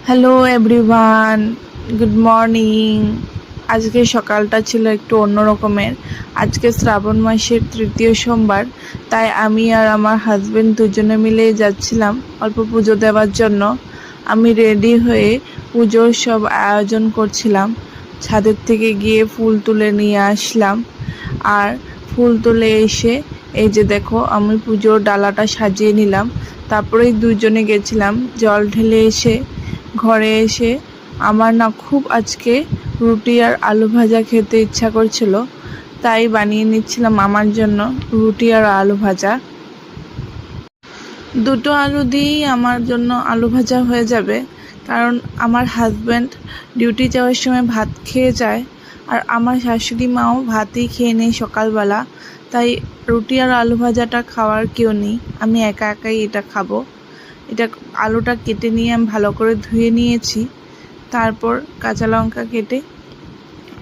Hello everyone, good morning. আজকে সকালটা ছিল একটু অন্য রকমের। আজকে শ্রাবণ মাসের তৃতীয় সোমবার, তাই আমি আর আমার হাজবেন্ড দুজনে মিলে যাচ্ছিলাম অল্প পুজো দেওয়ার জন্য। আমি রেডি হয়ে পুজোর সব আয়োজন করছিলাম। ছাদের থেকে গিয়ে ফুল তুলে নিয়ে আসলাম, আর ফুল তুলে এসে এই যে দেখো আমি পুজোর ডালাটা সাজিয়ে নিলাম। তারপরেই দুজনে গেছিলাম জল ঢেলে এসে ঘরে এসে আমার না খুব আজকে রুটি আর আলু ভাজা খেতে ইচ্ছা করছিল, তাই বানিয়ে নিচ্ছিলাম আমার জন্য রুটি আর আলু ভাজা। দুটো আলু দিয়েই আমার জন্য আলু ভাজা হয়ে যাবে, কারণ আমার হাজব্যান্ড ডিউটি যাওয়ার সময় ভাত খেয়ে যায়, আর আমার শাশুড়ি মাও ভাতই খেয়ে নেয় সকালবেলা। তাই রুটি আর আলু ভাজাটা খাওয়ার কেউ নেই, আমি একা একাই এটা খাবো। এটা আলুটা কেটে নিয়ে আমি ভালো করে ধুয়ে নিয়েছি। তারপর কাঁচা লঙ্কা কেটে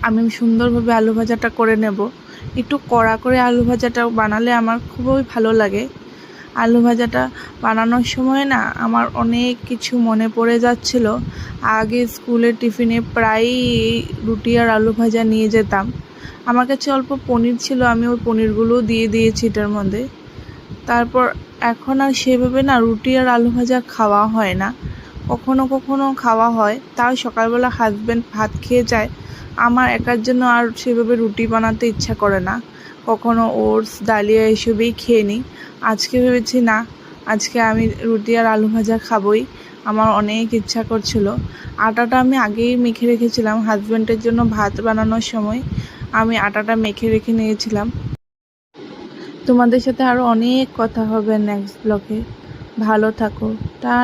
আমি সুন্দরভাবে আলু ভাজাটা করে নেব। একটু কড়া করে আলু ভাজাটা বানালে আমার খুবই ভালো লাগে। আলু ভাজাটা বানানোর সময় না আমার অনেক কিছু মনে পড়ে যাচ্ছিল। আগে স্কুলের টিফিনে প্রায়ই রুটি আর আলু ভাজা নিয়ে যেতাম। আমার কাছে অল্প পনির ছিল, আমি ওই পনিরগুলোও দিয়ে দিয়েছি এটার মধ্যে। তারপর এখন আর সেভাবে না রুটি আর আলু ভাজা খাওয়া হয় না, কখনো কখনো খাওয়া হয়, তাও সকালবেলা হাজব্যান্ড ভাত খেয়ে যায়। আমার একার জন্য আর সেভাবে রুটি বানাতে ইচ্ছা করে না, কখনো ওটস ডালিয়া এসবই খেয়ে নিই। আজকে ভেবেছি না, আজকে আমি রুটি আর আলু ভাজা খাবই। আমার অনেক ইচ্ছা করছিল। আটাটা আমি আগেই মেখে রেখেছিলাম, হাজব্যান্ডের জন্য ভাত বানানোর সময় আমি আটাটা মেখে রেখে নিয়েছিলাম। তোমাদের সাথে আরও অনেক কথা হবে নেক্সট ব্লগে। ভালো থাকো। টা